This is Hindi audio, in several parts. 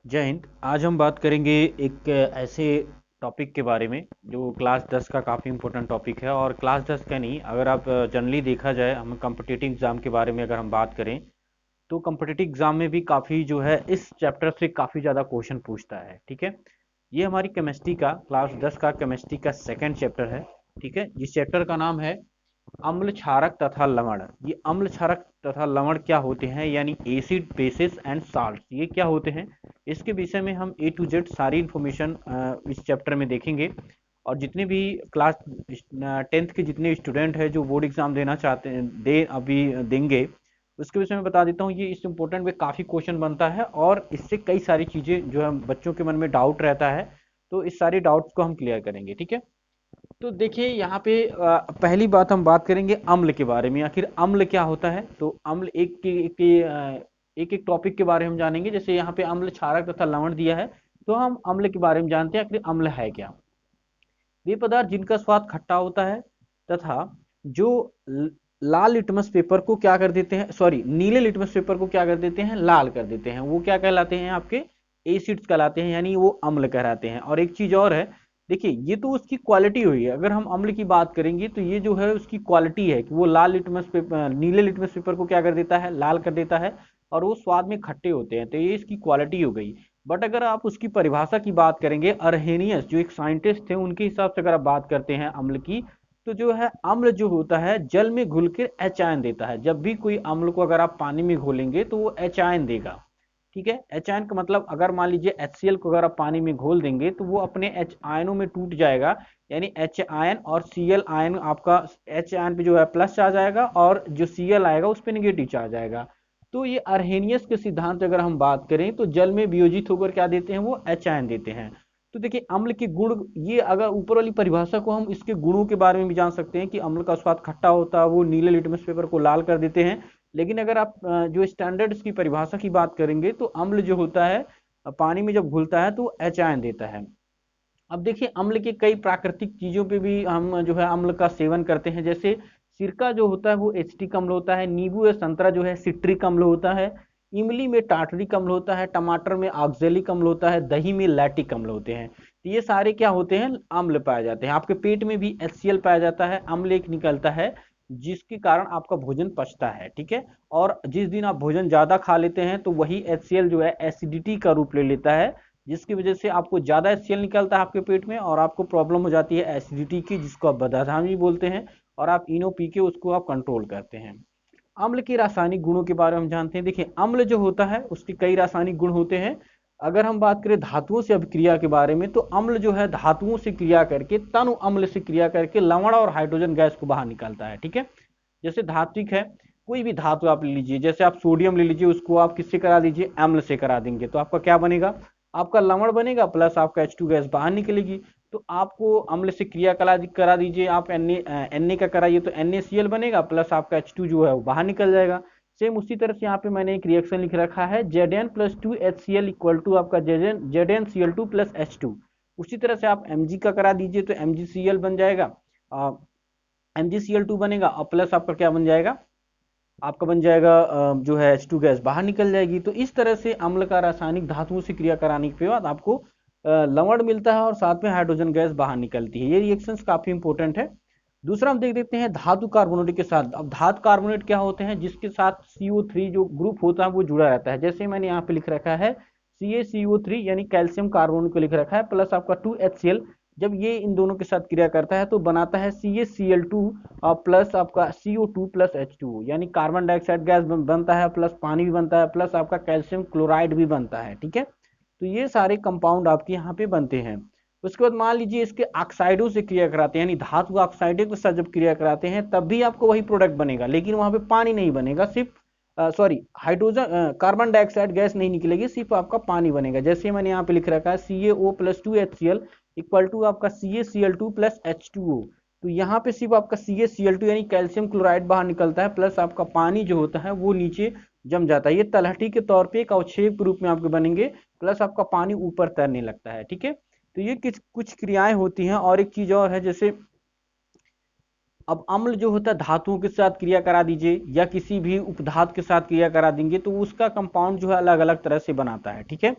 जय हिंद। आज हम बात करेंगे एक ऐसे टॉपिक के बारे में जो क्लास 10 का काफ़ी इम्पोर्टेंट टॉपिक है। और क्लास 10 का नहीं, अगर आप जनरली देखा जाए, हम कॉम्पिटिटिव एग्ज़ाम के बारे में अगर हम बात करें तो कॉम्पिटिटिव एग्ज़ाम में भी काफ़ी जो है इस चैप्टर से काफ़ी ज़्यादा क्वेश्चन पूछता है। ठीक है, ये हमारी केमिस्ट्री का क्लास 10 का केमिस्ट्री का सेकंड चैप्टर है। ठीक है, जिस चैप्टर का नाम है अम्ल क्षारक तथा लवण। ये अम्ल क्षारक तथा लवण क्या होते हैं, यानी एसिड बेसिस एंड साल्ट, ये क्या होते हैं, इसके विषय में हम ए टू जेड सारी इन्फॉर्मेशन इस चैप्टर में देखेंगे। और जितने भी क्लास 10th के जितने स्टूडेंट हैं जो बोर्ड एग्जाम देना चाहते हैं, अभी देंगे, उसके विषय में बता देता हूँ। ये इस इम्पोर्टेंट में काफ़ी क्वेश्चन बनता है और इससे कई सारी चीज़ें जो है बच्चों के मन में डाउट रहता है, तो इस सारी डाउट्स को हम क्लियर करेंगे। ठीक है, तो देखिए यहाँ पे पहली बात हम बात करेंगे अम्ल के बारे में। आखिर अम्ल क्या होता है, तो अम्ल एक एक टॉपिक के बारे में हम जानेंगे। जैसे यहाँ पे अम्ल क्षारक तथा लवण दिया है, तो हम अम्ल के बारे में जानते हैं आखिर अम्ल है क्या। वे पदार्थ जिनका स्वाद खट्टा होता है तथा जो लाल लिटमस पेपर को क्या कर देते हैं, सॉरी, नीले लिटमस पेपर को क्या कर देते हैं, लाल कर देते हैं, वो क्या कहलाते हैं, आपके एसिड्स कहलाते हैं, यानी वो अम्ल कहलाते हैं। और एक चीज और है, देखिए ये तो उसकी क्वालिटी हुई है। अगर हम अम्ल की बात करेंगे तो ये जो है उसकी क्वालिटी है कि वो लाल लिटमस पेपर, नीले लिटमस पेपर को क्या कर देता है, लाल कर देता है, और वो स्वाद में खट्टे होते हैं, तो ये इसकी क्वालिटी हो गई। बट अगर आप उसकी परिभाषा की बात करेंगे, अर्हेनियस जो एक साइंटिस्ट थे, उनके हिसाब से अगर आप बात करते हैं अम्ल की, तो जो है अम्ल जो होता है जल में घुल के एच आयन देता है। जब भी कोई अम्ल को अगर आप पानी में घोलेंगे तो वो एच आयन देगा। ठीक है, एच आयन का मतलब, अगर मान लीजिए HCl को अगर आप पानी में घोल देंगे तो वो अपने एच आयनों में टूट जाएगा, यानी एच आयन और Cl आयन, आपका एच आयन पे जो है प्लस चार्ज आएगा और जो Cl आएगा उस पर निगेटिव चार्ज आएगा। तो ये अर्हेनियस के सिद्धांत अगर हम बात करें तो जल में वियोजित होकर क्या देते हैं, वो एच आयन देते हैं। तो देखिए अम्ल के गुण, ये अगर ऊपर वाली परिभाषा को हम इसके गुणों के बारे में भी जान सकते हैं कि अम्ल का स्वाद खट्टा होता है, वो नीले लिटमस पेपर को लाल कर देते हैं। लेकिन अगर आप जो स्टैंडर्ड्स की परिभाषा की बात करेंगे तो अम्ल जो होता है पानी में जब घुलता है तो एच आयन देता है। अब देखिए अम्ल के कई प्राकृतिक चीजों पे भी हम जो है अम्ल का सेवन करते हैं। जैसे सिरका जो होता है वो एसिटिक अम्ल होता है, नींबू या संतरा जो है सिट्रिक अम्ल होता है, इमली में टार्टरिक अम्ल होता है, टमाटर में ऑक्जेलिक अम्ल होता है, दही में लैक्टिक अम्ल होते हैं। तो ये सारे क्या होते हैं, अम्ल पाए जाते हैं। आपके पेट में भी HCl पाया जाता है, अम्ल एक निकलता है जिसके कारण आपका भोजन पचता है। ठीक है, और जिस दिन आप भोजन ज्यादा खा लेते हैं तो वही HCl जो है एसिडिटी का रूप ले लेता है, जिसकी वजह से आपको ज्यादा HCl निकलता है आपके पेट में और आपको प्रॉब्लम हो जाती है एसिडिटी की, जिसको आप बदहजमी बोलते हैं, और आप इनो पी के उसको आप कंट्रोल करते हैं। अम्ल के रासायनिक गुणों के बारे में हम जानते हैं। देखिए अम्ल जो होता है उसके कई रासायनिक गुण होते हैं। अगर हम बात करें धातुओं से अभिक्रिया के बारे में, तो अम्ल जो है धातुओं से क्रिया करके, तनु अम्ल से क्रिया करके लवण और हाइड्रोजन गैस को बाहर निकालता है। ठीक है, जैसे धात्विक है, कोई भी धातु आप ले लीजिए, जैसे आप सोडियम ले लीजिए, उसको आप किससे करा दीजिए, अम्ल से करा देंगे, तो आपका क्या बनेगा, आपका लवण बनेगा प्लस आपका H2 गैस बाहर निकलेगी। तो आपको अम्ल से क्रिया करा दीजिए, आप Na का कराइए तो NaCl बनेगा प्लस आपका H2 जो है वो बाहर निकल जाएगा। सेम उसी तरह से यहाँ पे मैंने एक रिएक्शन लिख रखा है, Zn+2HCl इक्वल टू आपका ZnCl2 प्लस H2। उसी तरह से आप Mg का करा दीजिए तो MgCl बन जाएगा, MgCl2 बनेगा और प्लस आपका क्या बन जाएगा, आपका बन जाएगा जो है H2 गैस बाहर निकल जाएगी। तो इस तरह से अम्ल का रासायनिक धातुओं से क्रिया कराने के बाद आपको लवण मिलता है और साथ में हाइड्रोजन गैस बाहर निकलती है। ये रिएक्शंस काफी इंपॉर्टेंट है। दूसरा हम देख देते हैं धातु कार्बोनेट के साथ। अब धातु कार्बोनेट क्या होते हैं, जिसके साथ CO3 जो ग्रुप होता है वो जुड़ा रहता है। जैसे मैंने यहाँ पे लिख रखा है CaCO3, यानी कैल्शियम कार्बोनेट को लिख रखा है, प्लस आपका 2HCl। जब ये इन दोनों के साथ क्रिया करता है तो बनाता है CaCl2 और प्लस आपका CO2 प्लस H2, यानी कार्बन डाइऑक्साइड गैस बनता है, प्लस पानी भी बनता है, प्लस आपका कैल्शियम क्लोराइड भी बनता है। ठीक है, तो ये सारे कंपाउंड आपके यहाँ पे बनते हैं। उसके बाद मान लीजिए इसके ऑक्साइडों से क्रिया कराते हैं, यानी धातु ऑक्साइडों के साथ जब क्रिया कराते हैं तब भी आपको वही प्रोडक्ट बनेगा, लेकिन वहां पे पानी नहीं बनेगा, सिर्फ sorry hydrogen carbon dioxide gas नहीं निकलेगी, सिर्फ आपका पानी बनेगा। जैसे मैंने यहाँ पे लिख रखा है CaO+2HCl इक्वल टू आपका CaCl2 प्लस H2O। तो यहाँ पे सिर्फ आपका CaCl2 यानी कैल्शियम क्लोराइड बाहर निकलता है, प्लस आपका पानी जो होता है वो नीचे जम जाता है। ये तलहटी के तौर पे एक अवक्षेप के रूप में आपके बनेंगे, प्लस आपका पानी ऊपर तैरने लगता है। ठीक है, तो ये कुछ क्रियाएं होती हैं। और एक चीज और है, जैसे अब अम्ल जो होता है धातुओं के साथ क्रिया करा दीजिए या किसी भी उपधातु के साथ क्रिया करा देंगे तो उसका कंपाउंड जो है अलग अलग तरह से बनाता है। ठीक है,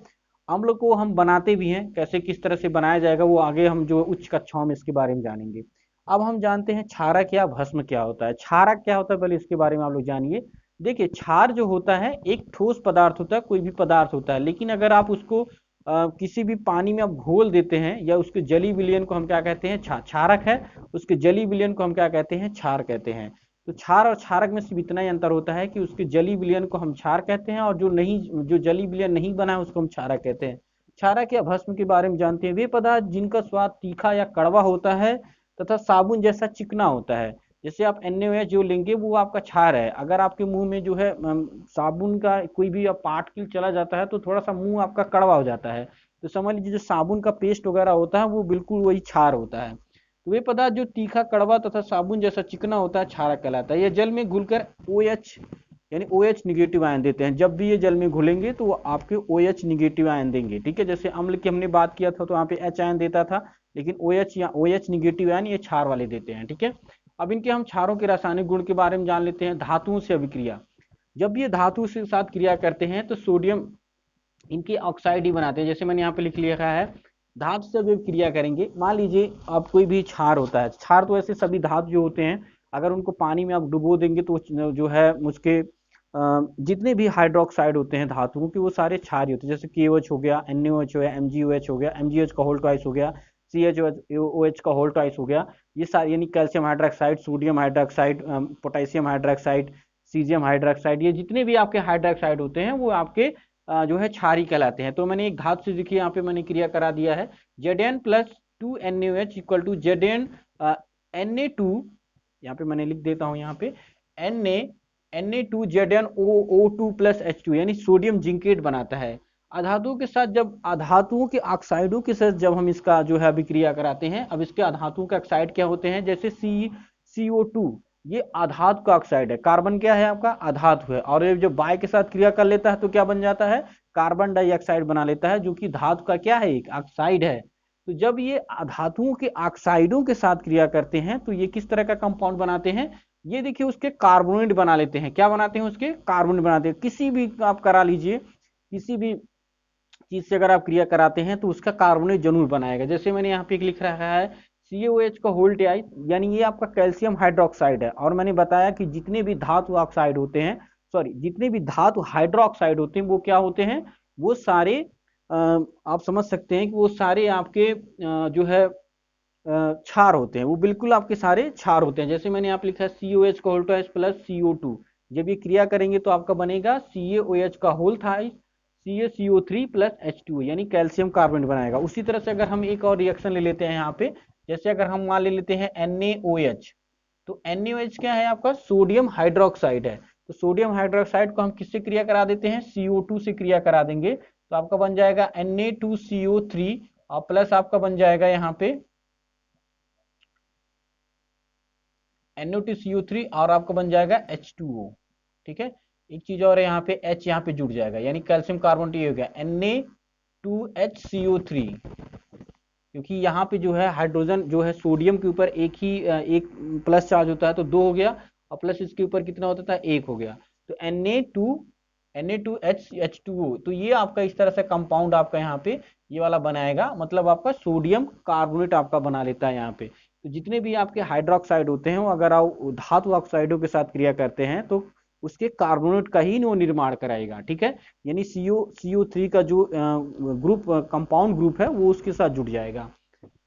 अम्ल को हम बनाते भी हैं, कैसे किस तरह से बनाया जाएगा वो आगे हम जो उच्च कक्षाओं में इसके बारे में जानेंगे। अब हम जानते हैं क्षारक या भस्म क्या होता है। क्षारक क्या होता है पहले इसके बारे में आप लोग जानिए। देखिए क्षार जो होता है एक ठोस पदार्थ होता है, कोई भी पदार्थ होता है, लेकिन अगर आप उसको किसी भी पानी में आप घोल देते हैं या उसके जली विलयन को हम क्या कहते हैं, क्षारक है। उसके जली विलयन को हम क्या कहते हैं, क्षार कहते हैं। तो क्षार और क्षारक में सिर्फ इतना ही अंतर होता है कि उसके जली विलयन को हम क्षार कहते हैं और जो जली विलयन नहीं बना है उसको हम क्षारक कहते हैं। क्षारक या भस्म के बारे में जानते हैं, वे पदार्थ जिनका स्वाद तीखा या कड़वा होता है तथा साबुन जैसा चिकना होता है। जैसे आप NaOH जो लेंगे वो आपका क्षार है। अगर आपके मुंह में जो है साबुन का कोई भी पार्टिकल चला जाता है तो थोड़ा सा मुंह आपका कड़वा हो जाता है। तो समझ लीजिए जो साबुन का पेस्ट वगैरह होता है वो बिल्कुल वही क्षार होता है। तो वे पदार्थ जो तीखा कड़वा तथा साबुन जैसा चिकना होता है क्षारक कहलाता है। यह जल में घुलकर OH यानी OH निगेटिव आयन देते हैं। जब भी ये जल में घुलेंगे तो वो आपके OH निगेटिव आयन देंगे। ठीक है, जैसे अम्ल की हमने बात किया था तो यहाँ पे H आयन देता था, लेकिन OH या OH निगेटिव आयन ये क्षार वाले देते हैं। ठीक है, अब इनके हम क्षारों के रासायनिक गुण के बारे में जान लेते हैं। धातुओं से अभिक्रिया, जब ये धातु के साथ क्रिया करते हैं तो सोडियम इनके ऑक्साइड ही बनाते हैं। जैसे मैंने यहाँ पे लिख लिखा है, धातु से जब क्रिया करेंगे, मान लीजिए आप कोई भी क्षार होता है, क्षार तो ऐसे सभी धातु जो होते हैं अगर उनको पानी में आप डुबो देंगे तो जो है उसके जितने भी हाइड्रोक्साइड होते हैं धातुओं के वो सारे क्षार ही होते हैं। जैसे KOH हो गया, NaOH हो गया, MgOH हो गया, MgH का होल ट्वाइस हो गया, CHOH का होल ट्वाइस हो गया। ये सारे यानी calcium hydroxide, sodium hydroxide, potassium hydroxide, caesium hydroxide, ये जितने भी आपके हाइड्रोक्साइड होते हैं वो आपके जो है क्षारी कहलाते हैं। तो मैंने एक धातु से देखिए यहाँ पे मैंने क्रिया करा दिया है, Zn+2NaOH equal to Zn Na2, यहाँ पे मैंने लिख देता हूँ, यहाँ पे Na2ZnOO2+H2 यानी सोडियम जिंकेट बनाता है। अधातुओं के साथ जब अधातुओं के ऑक्साइडों के साथ जब हम इसका जो है अभिक्रिया कराते हैं, अब इसके अधातुओं के ऑक्साइड क्या होते हैं, जैसे CO2 ये आधातु का ऑक्साइड है। कार्बन क्या है आपका, आधातु है, और ये जब बाय के साथ क्रिया कर लेता है तो क्या बन जाता है, कार्बन डाइऑक्साइड बना लेता है, जो कि धातु का क्या है, एक ऑक्साइड है। तो जब ये धातुओं के ऑक्साइडों के साथ क्रिया करते हैं तो ये किस तरह का कंपाउंड बनाते हैं, ये देखिए उसके कार्बोनेट बना लेते हैं। क्या बनाते हैं, उसके कार्बोनेट बनाते हैं। किसी भी आप करा लीजिए, किसी भी चीज से अगर आप क्रिया कराते हैं तो उसका कार्बोनेट जरूर बनाएगा। जैसे मैंने यहाँ पे एक लिख रखा है CaOH का होल ट्वाइस, यानी ये आपका कैल्शियम हाइड्रोक्साइड है। और मैंने बताया कि जितने भी धातु ऑक्साइड होते हैं, सॉरी जितने भी धातु हाइड्रोक्साइड होते हैं वो क्या होते हैं, वो सारे आप समझ सकते हैं कि वो सारे आपके जो है क्षार होते हैं। वो बिल्कुल आपके सारे क्षार होते हैं। जैसे मैंने यहाँ पे लिखा है COH का होल ट्वाइस प्लस CO2, जब ये क्रिया करेंगे तो आपका बनेगा CaOH का होल ट्वाइस CaCO3+H2 यानी कैल्शियम कार्बोनेट बनाएगा। उसी तरह से अगर हम एक और रिएक्शन ले लेते हैं यहाँ पे, जैसे अगर हम मान ले लेते हैं NaOH, तो NaOH क्या है आपका, सोडियम हाइड्रोक्साइड है। तो सोडियम हाइड्रोक्साइड को हम किससे क्रिया करा देते हैं, CO2 से क्रिया करा देंगे, तो आपका बन जाएगा Na2CO3 और प्लस आपका बन जाएगा यहाँ पे NO2CO3 और आपका बन जाएगा H2O। ठीक है, एक चीज और है, यहाँ पे H यहाँ पे जुड़ जाएगा, यानी कैल्शियम कार्बोनेट ये हो गया Na2HCO3, क्योंकि यहाँ पे जो है हाइड्रोजन जो है सोडियम के ऊपर एक प्लस चार्ज होता है तो 2 हो गया, और प्लस इसके ऊपर कितना होता था, 1 हो गया, तो Na2H2O। तो ये आपका इस तरह से कंपाउंड आपका यहाँ पे ये वाला बनाएगा, मतलब आपका सोडियम कार्बोनेट आपका बना लेता है यहाँ पे। तो जितने भी आपके हाइड्रोक्साइड होते हैं वो अगर आप धातु ऑक्साइडों के साथ क्रिया करते हैं तो उसके कार्बोनेट का ही वो निर्माण कराएगा। ठीक है, यानी CO3 का जो ग्रुप कंपाउंड ग्रुप है वो उसके साथ जुड़ जाएगा।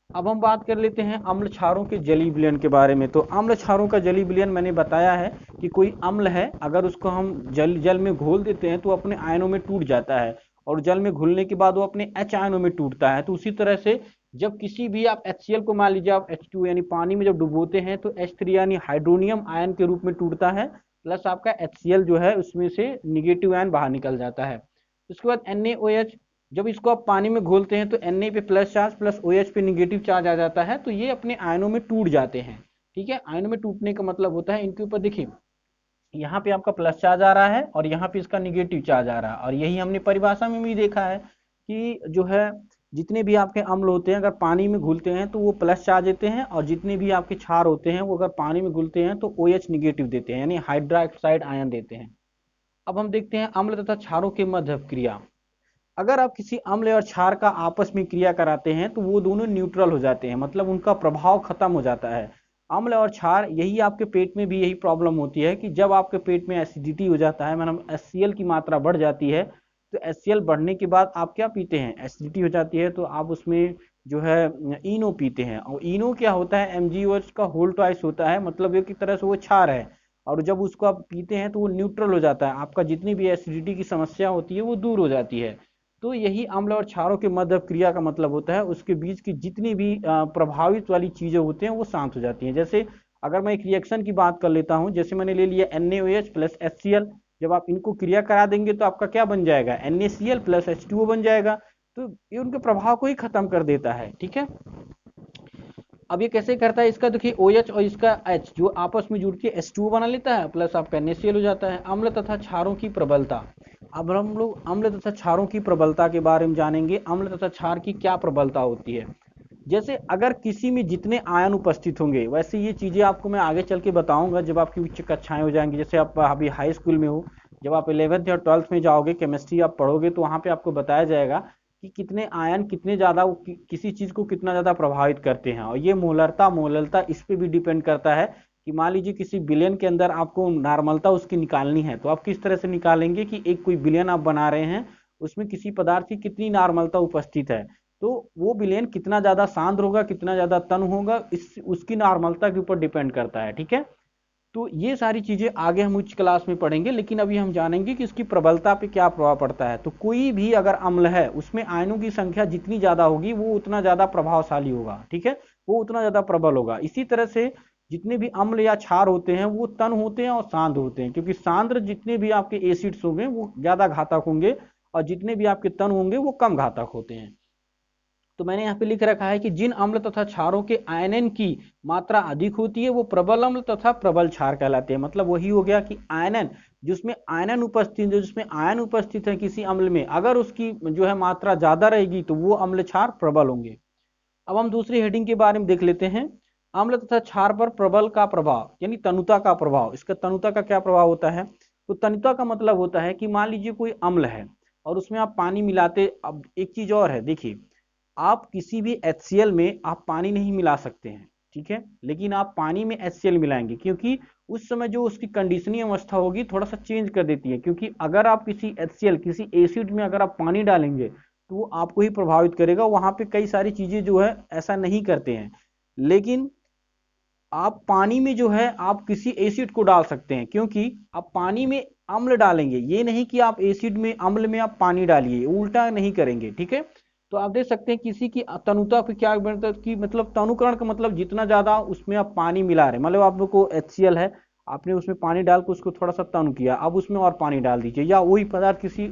अब हम बात कर लेते हैं अम्ल क्षारों के जलीय विलयन के बारे में। तो अम्ल क्षारों का जलीय विलयन मैंने बताया है कि कोई अम्ल है, अगर उसको हम जल में घोल देते हैं तो अपने आयनों में टूट जाता है, और जल में घुलने के बाद वो अपने H आयनों में टूटता है। तो उसी तरह से जब किसी भी आप HCl को मान लीजिए आप H2 यानी पानी में जब डुबोते हैं तो H3 यानी हाइड्रोनियम आयन के रूप में टूटता है, प्लस आपका HCl जो है उसमें से निगेटिव आयन बाहर निकल जाता है। उसके बाद NaOH, जब इसको आप पानी में घोलते हैं तो Na पे प्लस चार्ज प्लस OH पे निगेटिव चार्ज आ जाता है, तो ये अपने आयनों में टूट जाते हैं। ठीक है, आयनों में टूटने का मतलब होता है इनके ऊपर देखिए यहाँ पे आपका प्लस चार्ज आ रहा है और यहाँ पे इसका निगेटिव चार्ज आ रहा है, और यही हमने परिभाषा में भी देखा है कि जो है जितने भी आपके अम्ल होते हैं अगर पानी में घुलते हैं तो वो प्लस चार्ज देते हैं, और जितने भी आपके क्षार होते हैं वो अगर पानी में घुलते हैं तो OH निगेटिव देते हैं, यानी हाइड्रोक्साइड आयन देते हैं। अब हम देखते हैं अम्ल तथा क्षारों के मध्य क्रिया। अगर आप किसी अम्ल और क्षार का आपस में क्रिया कराते हैं तो वो दोनों न्यूट्रल हो जाते हैं, मतलब उनका प्रभाव खत्म हो जाता है। अम्ल और क्षार, यही आपके पेट में भी यही प्रॉब्लम होती है कि जब आपके पेट में एसिडिटी हो जाता है, मतलब HCl की मात्रा बढ़ जाती है, तो HCl बढ़ने के बाद आप क्या पीते हैं, एसिडिटी हो जाती है तो आप उसमें जो है इनो पीते हैं। और इनो क्या होता है, MgOH का होल ट्वाइस होता है, मतलब एक तरह से वो क्षार है। और जब उसको आप पीते हैं तो वो न्यूट्रल हो जाता है, आपका जितनी भी एसिडिटी की समस्या होती है वो दूर हो जाती है। तो यही अम्ल और क्षारों के मध्य क्रिया का मतलब होता है, उसके बीच की जितनी भी प्रभावित वाली चीजें होती हैं वो शांत हो जाती हैं। जैसे अगर मैं एक रिएक्शन की बात कर लेता हूं, जैसे मैंने ले लिया NaOH प्लस HCl, जब आप इनको क्रिया करा देंगे तो आपका क्या बन जाएगा, NaCl प्लस H2O बन जाएगा। तो ये उनके प्रभाव को ही खत्म कर देता है, ठीक है। अब ये कैसे करता है, इसका देखिए OH और इसका H जो आपस में जुड़ के H2O बना लेता है, प्लस आपका NaCl हो जाता है। अम्ल तथा क्षारों की प्रबलता, अब हम लोग अम्ल तथा क्षारों की प्रबलता के बारे में जानेंगे। अम्ल तथा क्षार की क्या प्रबलता होती है, जैसे अगर किसी में जितने आयन उपस्थित होंगे, वैसे ये चीजें आपको मैं आगे चल के बताऊंगा जब आपकी उच्च कक्षाएं हो जाएंगी। जैसे आप अभी हाई स्कूल में हो, जब आप 11th या 12th में जाओगे, केमिस्ट्री आप पढ़ोगे, तो वहां पे आपको बताया जाएगा कि कितने आयन कितने ज्यादा किसी चीज को कितना ज्यादा प्रभावित करते हैं। और ये मोलरता मोललता इस पे भी डिपेंड करता है कि मान लीजिए किसी बिलियन के अंदर आपको नॉर्मलता उसकी निकालनी है, तो आप किस तरह से निकालेंगे कि एक कोई बिलियन आप बना रहे हैं, उसमें किसी पदार्थ की कितनी नॉर्मलता उपस्थित है, तो वो विलेन कितना ज्यादा सांद्र होगा, कितना ज्यादा तन होगा, इस उसकी नॉर्मलता के ऊपर डिपेंड करता है, ठीक है। तो ये सारी चीजें आगे हम उच्च क्लास में पढ़ेंगे, लेकिन अभी हम जानेंगे कि इसकी प्रबलता पे क्या प्रभाव पड़ता है। तो कोई भी अगर अम्ल है उसमें आयनों की संख्या जितनी ज्यादा होगी वो उतना ज्यादा प्रभावशाली होगा, ठीक है, वो उतना ज्यादा प्रबल होगा। इसी तरह से जितने भी अम्ल या क्षार होते हैं वो तन होते हैं और सांद्र होते हैं, क्योंकि सांद्र जितने भी आपके एसिड्स होंगे वो ज्यादा घातक होंगे, और जितने भी आपके तन होंगे वो कम घातक होते हैं। तो मैंने यहाँ पे लिख रखा है कि जिन अम्ल तथा क्षारों के आयनन की मात्रा अधिक होती है वो प्रबल अम्ल तथा प्रबल क्षार कहलाते हैं। मतलब वही हो गया कि आयनन, जिसमें आयनन उपस्थित, जिसमें आयन उपस्थित है किसी अम्ल में, अगर उसकी जो है मात्रा ज्यादा रहेगी तो वो अम्ल क्षार प्रबल होंगे। अब हम दूसरी हेडिंग के बारे में देख लेते हैं, अम्ल तथा क्षार पर प्रबल का प्रभाव, यानी तनुता का प्रभाव। इसका तनुता का क्या प्रभाव होता है, तो तनुता का मतलब होता है कि मान लीजिए कोई अम्ल है और उसमें आप पानी मिलाते, अब एक चीज और है, देखिए आप किसी भी HCl में आप पानी नहीं मिला सकते हैं, ठीक है, लेकिन आप पानी में HCl मिलाएंगे, क्योंकि उस समय जो उसकी कंडीशनिंग अवस्था होगी थोड़ा सा चेंज कर देती है। क्योंकि अगर आप किसी HCl किसी एसिड में अगर आप पानी डालेंगे तो वो आपको ही प्रभावित करेगा, वहां पे कई सारी चीजें जो है ऐसा नहीं करते हैं। लेकिन आप पानी में जो है आप किसी एसिड को डाल सकते हैं, क्योंकि आप पानी में अम्ल डालेंगे, ये नहीं कि आप एसिड में अम्ल में आप पानी डालिए, उल्टा नहीं करेंगे, ठीक है। तो आप देख सकते हैं किसी की तनुता पे क्या मतलब कि मतलब तनुकरण का मतलब जितना ज्यादा उसमें आप पानी मिला रहे, मतलब आपको HCl है, आपने उसमें पानी डाल के उसको थोड़ा सा तनु किया, अब उसमें और पानी डाल दीजिए, या वही पदार्थ किसी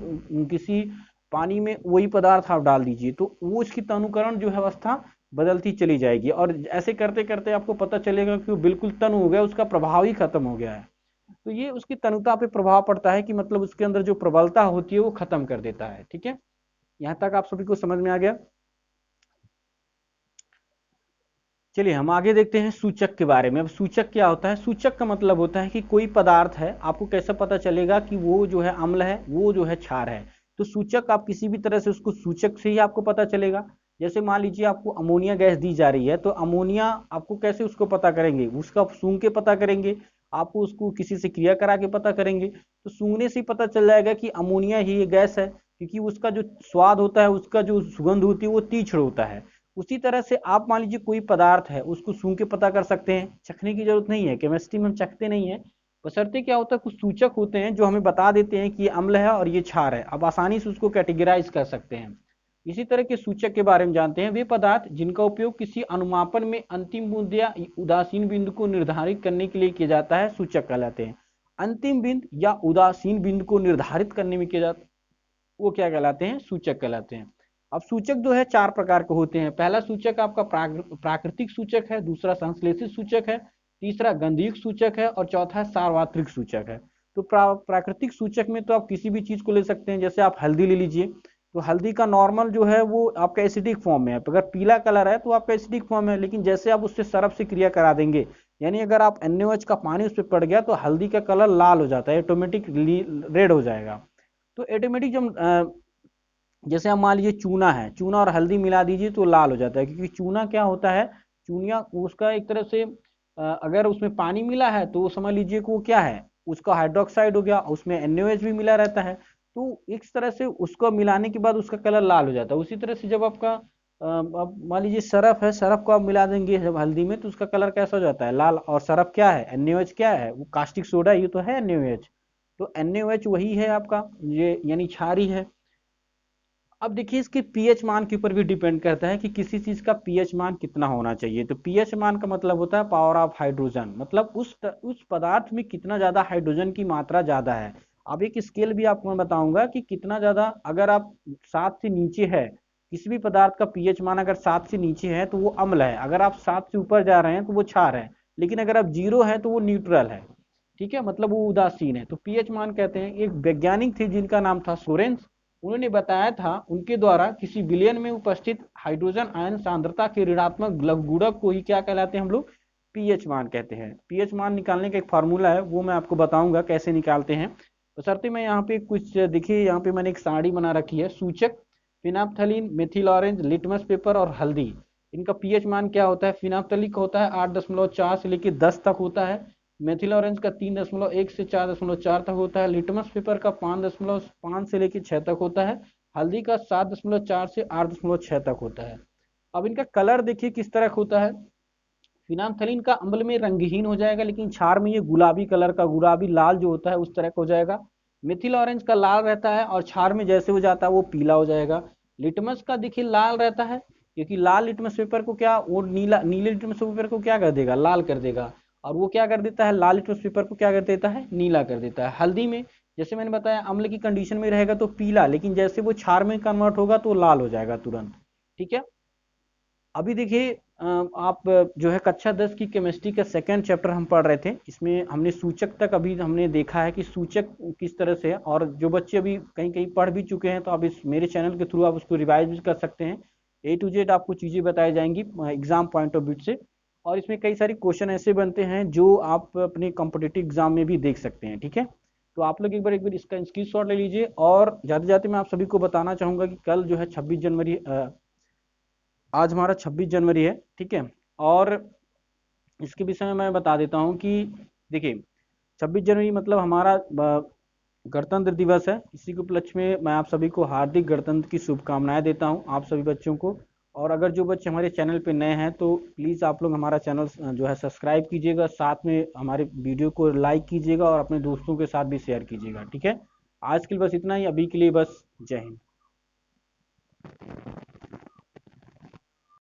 किसी पानी में वही पदार्थ आप डाल दीजिए, तो वो इसकी तनुकरण जो है अवस्था बदलती चली जाएगी, और ऐसे करते करते आपको पता चलेगा कि वो बिल्कुल तनु हो गया, उसका प्रभाव ही खत्म हो गया है। तो ये उसकी तनुता पे प्रभाव पड़ता है कि मतलब उसके अंदर जो प्रबलता होती है वो खत्म कर देता है, ठीक है। यहां तक आप सभी को समझ में आ गया। चलिए हम आगे देखते हैं सूचक के बारे में। अब सूचक क्या होता है, सूचक का मतलब होता है कि कोई पदार्थ है, आपको कैसे पता चलेगा कि वो जो है अम्ल है वो जो है क्षार है। तो सूचक आप किसी भी तरह से उसको सूचक से ही आपको पता चलेगा। जैसे मान लीजिए आपको अमोनिया गैस दी जा रही है, तो अमोनिया आपको कैसे उसको पता करेंगे, उसका सूंघ के पता करेंगे, आपको उसको किसी से क्रिया करा के पता करेंगे, तो सूंघने से ही पता चल जाएगा कि अमोनिया ही ये गैस है, क्योंकि उसका जो स्वाद होता है, उसका जो सुगंध होती है वो तीक्ष्ण होता है। उसी तरह से आप मान लीजिए कोई पदार्थ है उसको सूंघ के पता कर सकते हैं, चखने की जरूरत नहीं है, केमिस्ट्री में हम चखते नहीं है। बशर्ते क्या होता है, कुछ सूचक होते हैं जो हमें बता देते हैं कि ये अम्ल है और ये क्षार है, अब आसानी से उसको कैटेगराइज कर सकते हैं। इसी तरह के सूचक के बारे में जानते हैं, वे पदार्थ जिनका उपयोग किसी अनुमापन में अंतिम बिंदु या उदासीन बिंदु को निर्धारित करने के लिए किया जाता है, सूचक कहलाते हैं। अंतिम बिंदु या उदासीन बिंदु को निर्धारित करने में किया जाता, वो क्या कहलाते हैं, सूचक कहलाते हैं। अब सूचक जो है चार प्रकार के होते हैं। पहला सूचक आपका प्राकृतिक सूचक है, दूसरा संश्लेषित सूचक है, तीसरा गंधीय सूचक है, और चौथा सार्वत्रिक सूचक है। तो प्राकृतिक सूचक में तो आप किसी भी चीज को ले सकते हैं, जैसे आप हल्दी ले लीजिए, तो हल्दी का नॉर्मल जो है वो आपका एसिडिक फॉर्म में है, अगर पीला कलर है तो आपका एसिडिक फॉर्म है, लेकिन जैसे आप उससे सरफ से क्रिया करा देंगे, यानी अगर आप NaOH का पानी उस पर पड़ गया तो हल्दी का कलर लाल हो जाता है, ऑटोमेटिक रेड हो जाएगा। तो ऑटोमेटिक जब जैसे हम मान लीजिए चूना है, चूना और हल्दी मिला दीजिए तो लाल हो जाता है, क्योंकि चूना क्या होता है, चूनिया उसका एक तरह से अगर उसमें पानी मिला है तो वो समझ लीजिए कि वो क्या है, उसका हाइड्रोक्साइड हो गया, उसमें NaOH भी मिला रहता है, तो इस तरह से उसको मिलाने के बाद उसका कलर लाल हो जाता है। उसी तरह से जब आपका अब मान लीजिए सरफ है, सरफ को आप मिला देंगे जब हल्दी में तो उसका कलर कैसा हो जाता है, लाल। और सरफ क्या है, NaOH क्या है, वो कास्टिक सोडा, ये तो है NaOH। तो NaOH वही है आपका, ये यानी क्षारी है। अब देखिए इसके पीएच मान के ऊपर भी डिपेंड करता है कि किसी चीज का पीएच मान कितना होना चाहिए। तो पीएच मान का मतलब होता है पावर ऑफ हाइड्रोजन, मतलब उस पदार्थ में कितना ज्यादा हाइड्रोजन की मात्रा ज्यादा है। अब एक स्केल भी आपको मैं बताऊंगा कि कितना ज्यादा, अगर आप 7 से नीचे है, किसी भी पदार्थ का पीएच मान अगर 7 से नीचे है तो वो अम्ल है, अगर आप 7 से ऊपर जा रहे हैं तो वो क्षार है, लेकिन अगर आप 0 है तो वो न्यूट्रल है। ठीक है, मतलब वो उदासीन है। तो पीएच मान कहते हैं, एक वैज्ञानिक थे जिनका नाम था सोरेंस, उन्होंने बताया था उनके द्वारा किसी विलयन में उपस्थित हाइड्रोजन आयन सांद्रता के ऋणात्मक लघुगुणक को ही क्या कहलाते हैं हम लोग, पीएच मान कहते हैं। पीएच मान निकालने का एक फार्मूला है, वो मैं आपको बताऊंगा कैसे निकालते हैं। बशर्ते मैं यहाँ पे कुछ देखिए, यहाँ पे मैंने एक सारणी बना रखी है, सूचक फिनाप्थलीन, मेथिल ऑरेंज, लिटमस पेपर और हल्दी, इनका पीएच मान क्या होता है। फिनाप्थलिक का होता है 8.4 से लेकर 10 तक होता है, मेथिल ऑरेंज का 3.1 से 4.4 तक होता है, लिटमस पेपर का 5.5 से लेकर 6 तक होता है, हल्दी का 7.4 से 8.6 तक होता है। अब इनका कलर देखिए किस तरह होता है। फिनाप्थलीन का अम्ल में रंगहीन हो जाएगा, लेकिन क्षार में ये गुलाबी कलर का, गुलाबी लाल जो होता है उस तरह का हो जाएगा। मिथिल ऑरेंज का लाल रहता है और क्षार में जैसे हो जाता है वो पीला हो जाएगा। लिटमस का देखिए लाल रहता है, क्योंकि लाल लिटमस पेपर को क्या, वो नीला, नीले लिटमस पेपर को क्या कर देगा, लाल कर देगा। और वो क्या कर देता है, लाल लिटमस पेपर को क्या कर देता है, नीला कर देता है। हल्दी में जैसे मैंने बताया अम्ल की कंडीशन में रहेगा तो पीला, लेकिन जैसे वो क्षार में कन्वर्ट होगा तो लाल हो जाएगा तुरंत। ठीक है। अभी देखिए आप जो है कक्षा 10 की केमिस्ट्री का सेकेंड चैप्टर हम पढ़ रहे थे, इसमें हमने सूचक तक अभी हमने देखा है कि सूचक किस तरह से है। और जो बच्चे अभी कहीं कहीं पढ़ भी चुके हैं तो आप इस मेरे चैनल के थ्रू आप उसको रिवाइज भी कर सकते हैं। A to Z आपको चीज़ें बताई जाएंगी एग्जाम पॉइंट ऑफ व्यू से। और इसमें कई सारे क्वेश्चन ऐसे बनते हैं जो आप अपने कॉम्पिटिटिव एग्जाम में भी देख सकते हैं। ठीक है, तो आप लोग एक बार इसका स्क्रीनशॉट ले लीजिए। और जाते जाते मैं आप सभी को बताना चाहूंगा कि कल जो है 26 जनवरी, आज हमारा 26 जनवरी है। ठीक है, और इसके विषय में मैं बता देता हूँ कि देखिए 26 जनवरी मतलब हमारा गणतंत्र दिवस है। इसी के उपलक्ष्य में मैं आप सभी को हार्दिक गणतंत्र की शुभकामनाएं देता हूँ, आप सभी बच्चों को। और अगर जो बच्चे हमारे चैनल पे नए हैं तो प्लीज़ आप लोग हमारा चैनल जो है सब्सक्राइब कीजिएगा, साथ में हमारे वीडियो को लाइक कीजिएगा और अपने दोस्तों के साथ भी शेयर कीजिएगा। ठीक है, आज के लिए बस इतना ही, अभी के लिए बस जय हिंद।